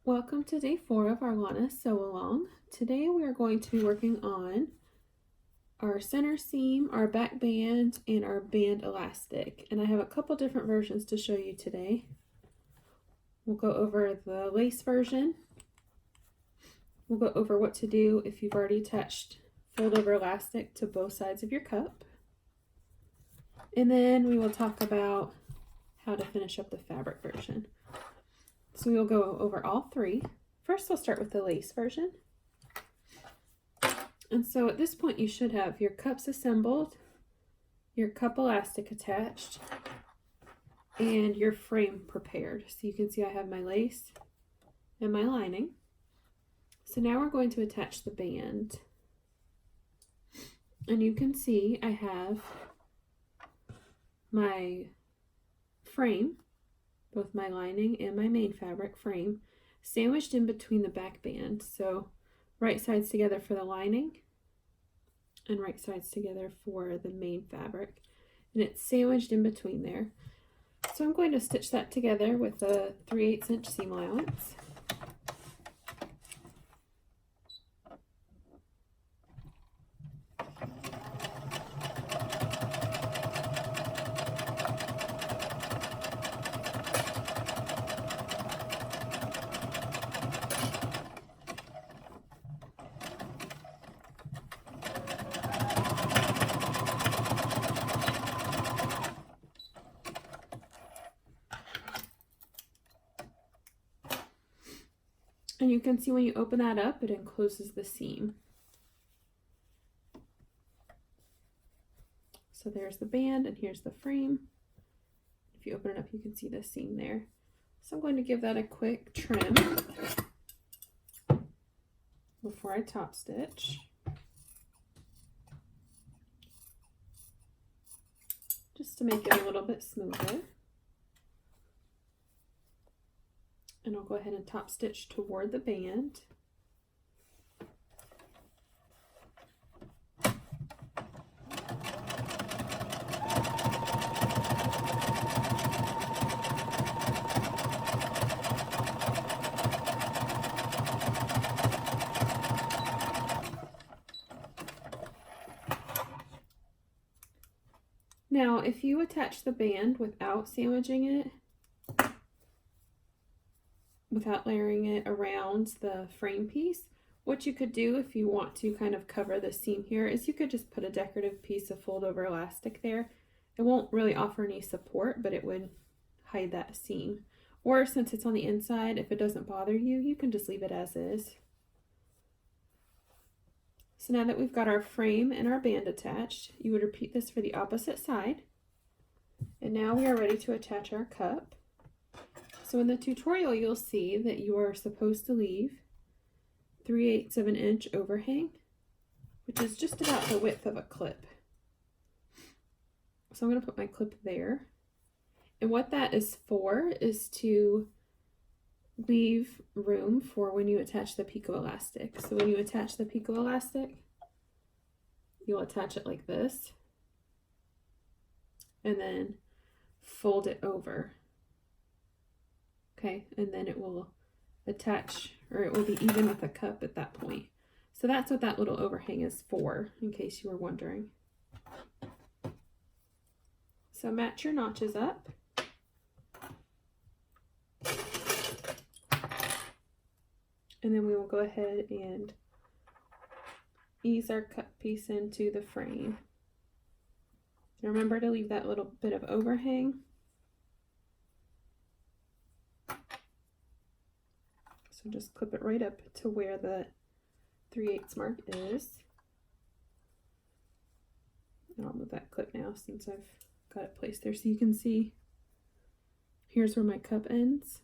Welcome to day 4 of our Lana sew along. Today we are going to be working on our center seam, our back band, and our band elastic. And I have a couple different versions to show you today. We'll go over the lace version. We'll go over what to do if you've already attached fold over elastic to both sides of your cup. And then we will talk about how to finish up the fabric version. So we will go over all three. First, I'll start with the lace version. And so at this point, you should have your cups assembled, your cup elastic attached, and your frame prepared. So you can see I have my lace and my lining. So now we're going to attach the band. And you can see I have my frame, both my lining and my main fabric frame, sandwiched in between the back band. So right sides together for the lining and right sides together for the main fabric. And it's sandwiched in between there. So I'm going to stitch that together with a 3/8 inch seam allowance. And you can see when you open that up, it encloses the seam. So there's the band and here's the frame. If you open it up, you can see the seam there. So I'm going to give that a quick trim before I top stitch. Just to make it a little bit smoother. And I'll go ahead and top stitch toward the band. Now, if you attach the band without sandwiching it, without layering it around the frame piece, what you could do if you want to kind of cover the seam here is you could just put a decorative piece of fold over elastic there. It won't really offer any support, but it would hide that seam. Or since it's on the inside, if it doesn't bother you, you can just leave it as is. So now that we've got our frame and our band attached, you would repeat this for the opposite side. And now we are ready to attach our cup. So in the tutorial, you'll see that you are supposed to leave 3/8 of an inch overhang, which is just about the width of a clip. So I'm going to put my clip there. And what that is for is to leave room for when you attach the picot elastic. So when you attach the picot elastic, you'll attach it like this and then fold it over. Okay, and then it will attach, or it will be even with the cup at that point. So that's what that little overhang is for, in case you were wondering. So match your notches up. And then we will go ahead and ease our cut piece into the frame. And remember to leave that little bit of overhang. So just clip it right up to where the 3/8 mark is. And I'll move that clip now since I've got it placed there. So you can see here's where my cup ends.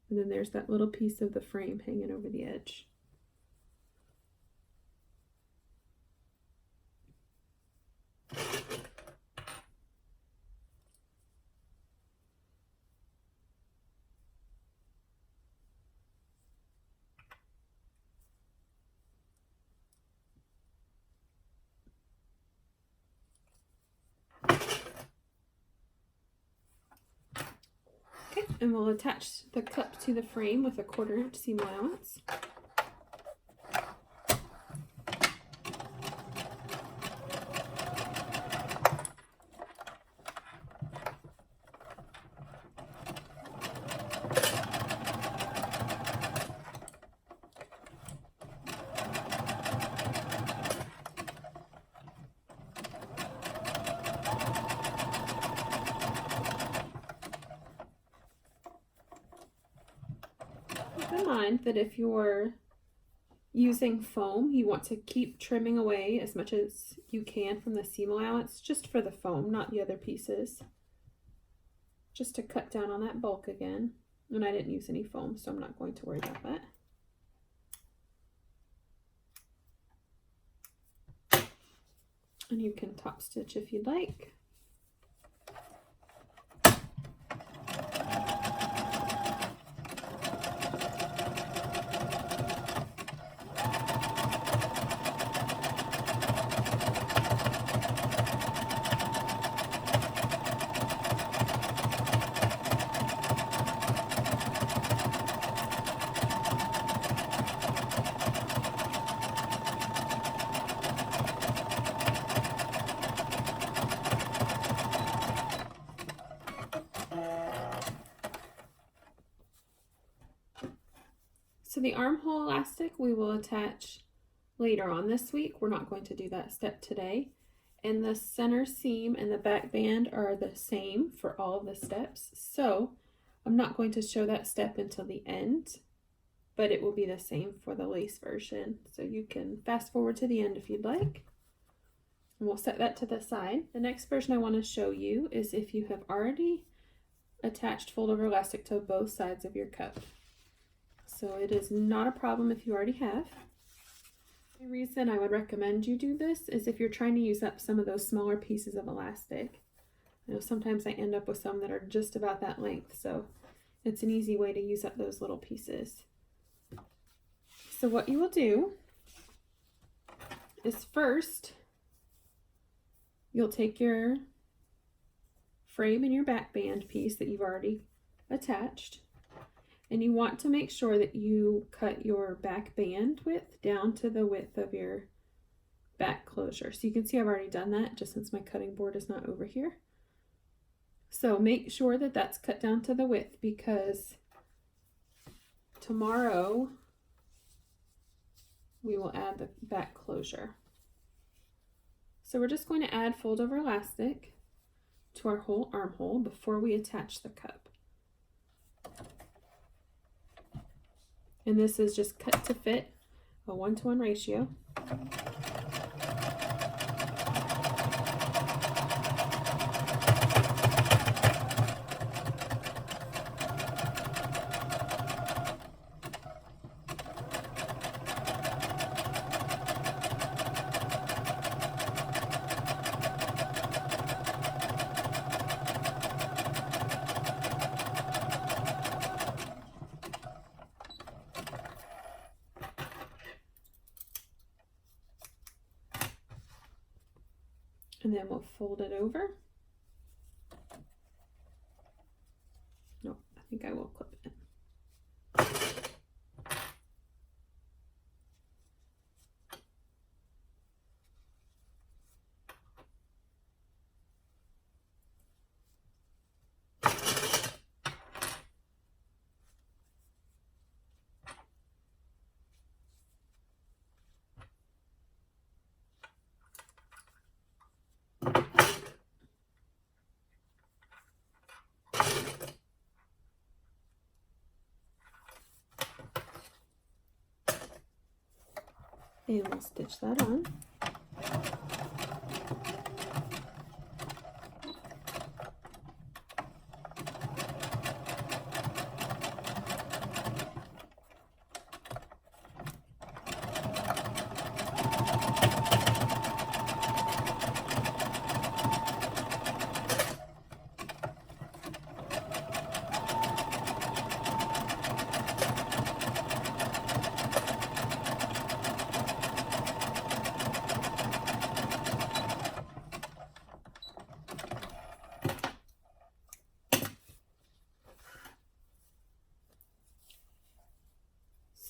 And then there's that little piece of the frame hanging over the edge. And we'll attach the cup to the frame with a 1/4 inch seam allowance. Keep in mind that if you're using foam, you want to keep trimming away as much as you can from the seam allowance, just for the foam, not the other pieces. Just to cut down on that bulk again. And I didn't use any foam, so I'm not going to worry about that. And you can top stitch if you'd like. So the armhole elastic we will attach later on this week. We're not going to do that step today. And the center seam and the back band are the same for all of the steps. So I'm not going to show that step until the end, but it will be the same for the lace version. So you can fast forward to the end if you'd like. And we'll set that to the side. The next version I want to show you is if you have already attached fold over elastic to both sides of your cup. So it is not a problem if you already have. The reason I would recommend you do this is if you're trying to use up some of those smaller pieces of elastic. I know sometimes I end up with some that are just about that length, so it's an easy way to use up those little pieces. So what you will do is first, you'll take your frame and your back band piece that you've already attached, and you want to make sure that you cut your back band width down to the width of your back closure. So you can see I've already done that just since my cutting board is not over here. So make sure that that's cut down to the width, because tomorrow we will add the back closure. So we're just going to add fold over elastic to our whole armhole before we attach the cup. And this is just cut to fit, a 1-to-1 ratio. And then we'll fold it over. No, I think I will clip it. And we'll stitch that on.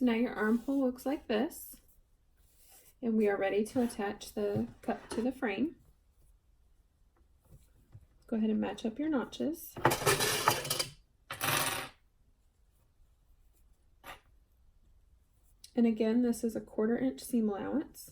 So now your armhole looks like this, and we are ready to attach the cup to the frame. Go ahead and match up your notches. And again, this is a 1/4 inch seam allowance.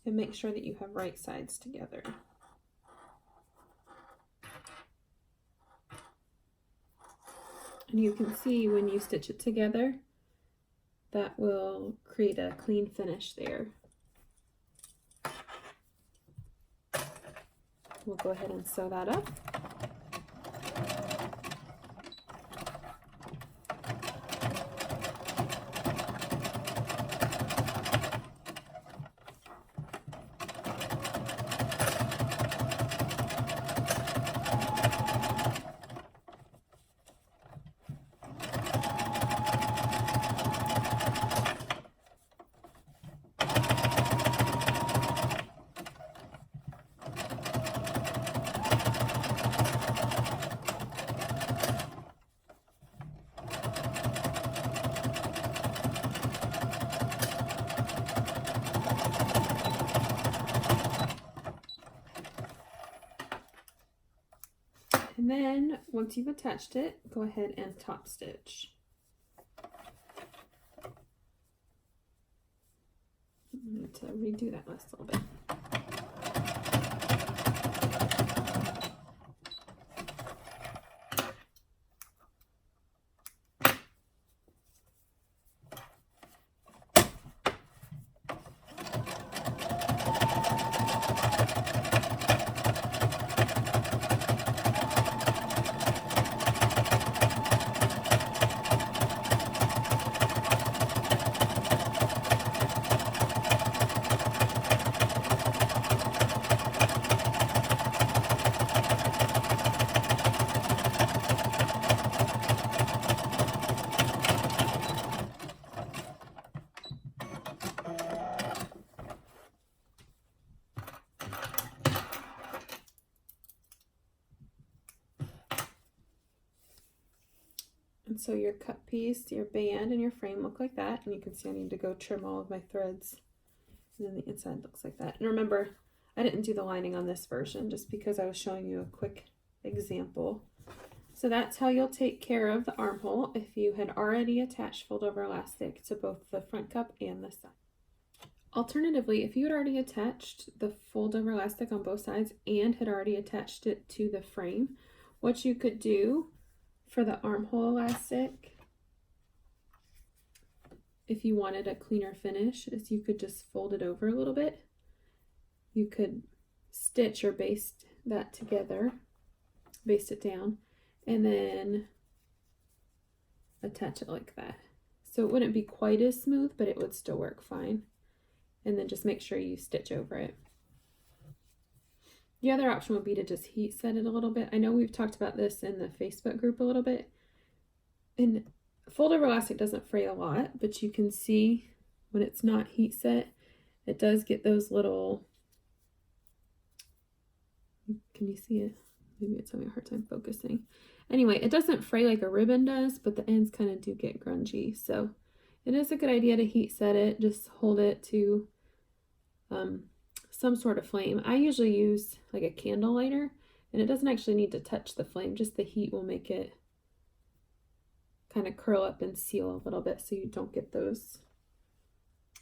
And make sure that you have right sides together. And you can see when you stitch it together, that will create a clean finish there. We'll go ahead and sew that up. And then once you've attached it, go ahead and top stitch. I need to redo that last little bit. And so your cut piece, your band, and your frame look like that. And you can see I need to go trim all of my threads. And then the inside looks like that. And remember, I didn't do the lining on this version just because I was showing you a quick example. So that's how you'll take care of the armhole if you had already attached fold over elastic to both the front cup and the side. Alternatively, if you had already attached the fold over elastic on both sides and had already attached it to the frame, what you could do for the armhole elastic, if you wanted a cleaner finish, is you could just fold it over a little bit. You could stitch or baste that together, baste it down, and then attach it like that. So it wouldn't be quite as smooth, but it would still work fine. And then just make sure you stitch over it. The other option would be to just heat set it a little bit. I know we've talked about this in the Facebook group a little bit. And fold over elastic doesn't fray a lot, but you can see when it's not heat set, it does get those little, can you see it? Maybe it's having a hard time focusing. Anyway, it doesn't fray like a ribbon does, but the ends kind of do get grungy. So it is a good idea to heat set it. Just hold it to some sort of flame. I usually use like a candle lighter, and it doesn't actually need to touch the flame. Just the heat will make it kind of curl up and seal a little bit so you don't get those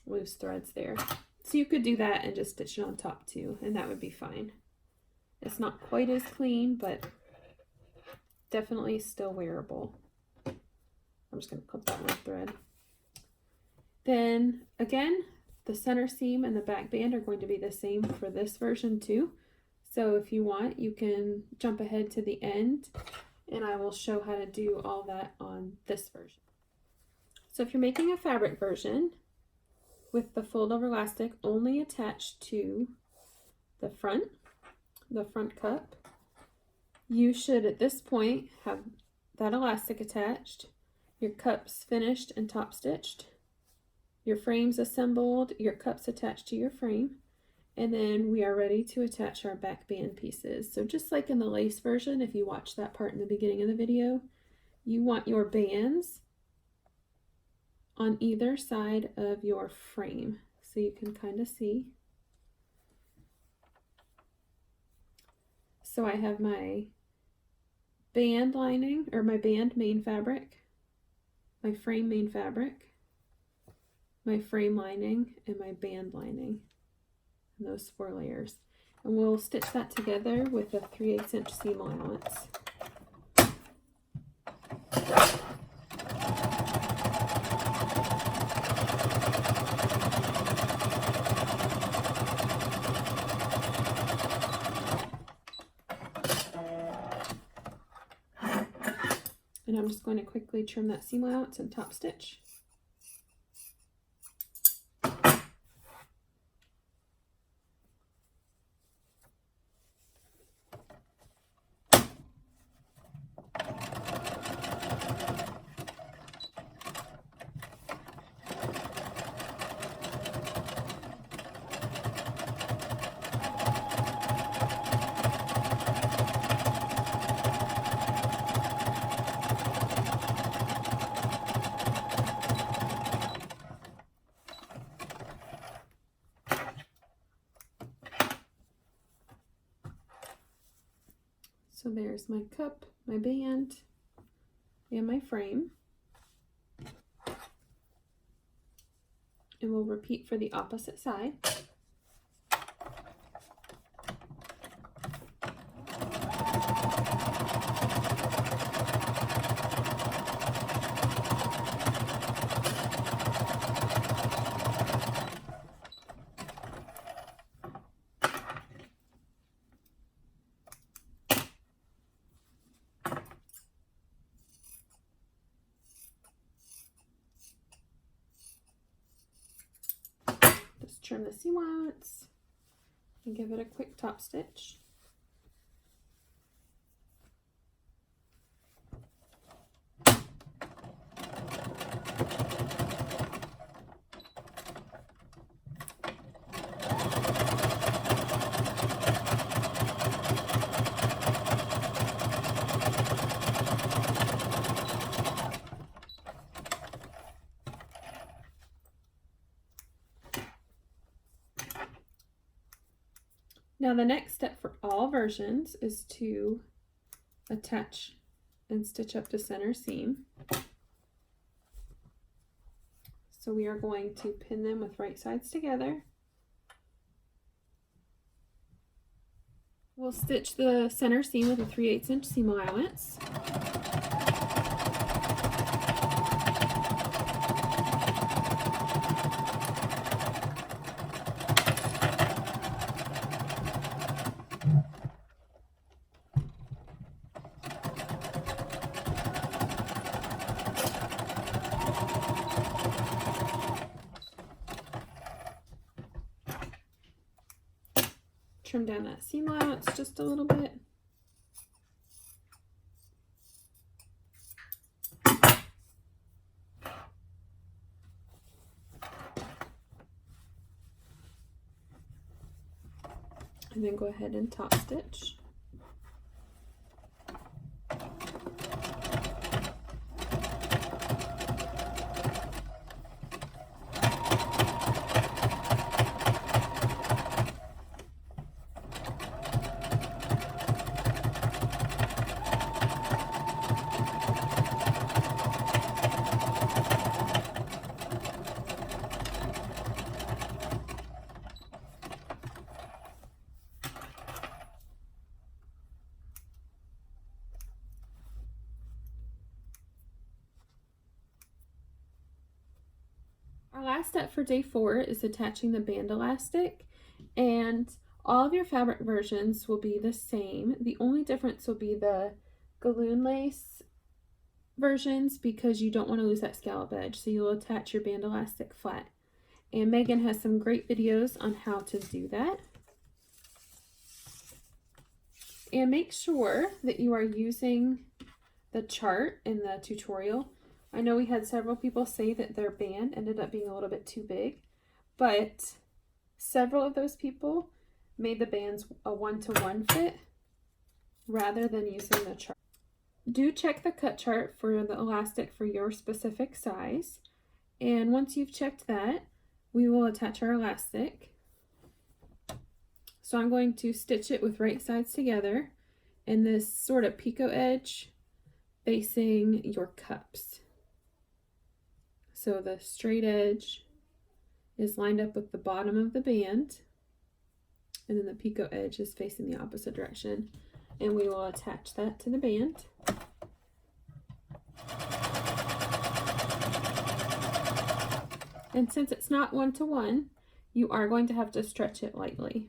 loose threads there. So you could do that and just stitch it on top too, and that would be fine. It's not quite as clean, but definitely still wearable. I'm just going to clip that one thread. Then again, the center seam and the back band are going to be the same for this version too. So if you want, you can jump ahead to the end and I will show how to do all that on this version. So if you're making a fabric version with the fold over elastic only attached to the front cup, you should at this point have that elastic attached, your cups finished and top stitched, your frames assembled, your cups attached to your frame, and then we are ready to attach our back band pieces. So just like in the lace version, if you watch that part in the beginning of the video, you want your bands on either side of your frame so you can kind of see. So I have my band lining, or my band main fabric, my frame main fabric, my frame lining, and my band lining, and those 4 layers. And we'll stitch that together with a 3/8 inch seam allowance. And I'm just going to quickly trim that seam allowance and top stitch. So there's my cup, my band, and my frame. And we'll repeat for the opposite side. Just trim the seam allowance and give it a quick top stitch. Now the next step for all versions is to attach and stitch up the center seam. So we are going to pin them with right sides together. We'll stitch the center seam with a 3/8 inch seam allowance. Trim down that seam allowance just a little bit. And then go ahead and top stitch. Our last step for day 4 is attaching the band elastic, and all of your fabric versions will be the same. The only difference will be the galloon lace versions, because you don't want to lose that scallop edge, so you'll attach your band elastic flat. And Megan has some great videos on how to do that. And make sure that you are using the chart in the tutorial I know we had several people say that their band ended up being a little bit too big, but several of those people made the bands a 1-to-1 fit rather than using the chart. Do check the cut chart for the elastic for your specific size. And once you've checked that, we will attach our elastic. So I'm going to stitch it with right sides together in this sort of picot edge facing your cups. So the straight edge is lined up with the bottom of the band, and then the picot edge is facing the opposite direction. And we will attach that to the band. And since it's not 1-to-1, you are going to have to stretch it lightly.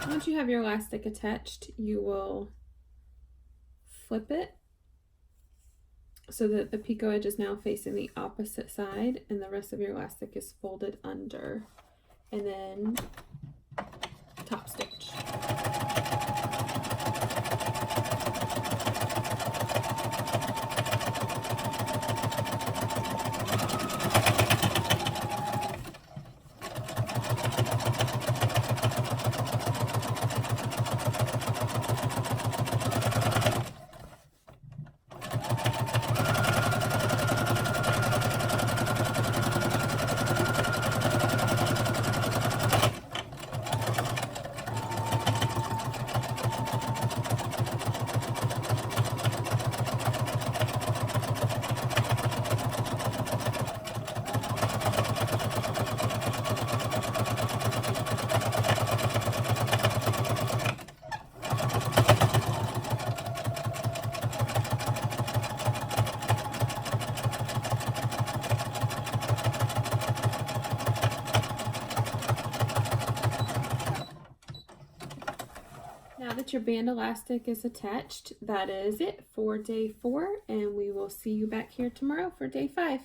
Once you have your elastic attached, you will flip it so that the picot edge is now facing the opposite side and the rest of your elastic is folded under, and then top stitch. Now that your band elastic is attached, that is it for day 4, and we will see you back here tomorrow for day 5.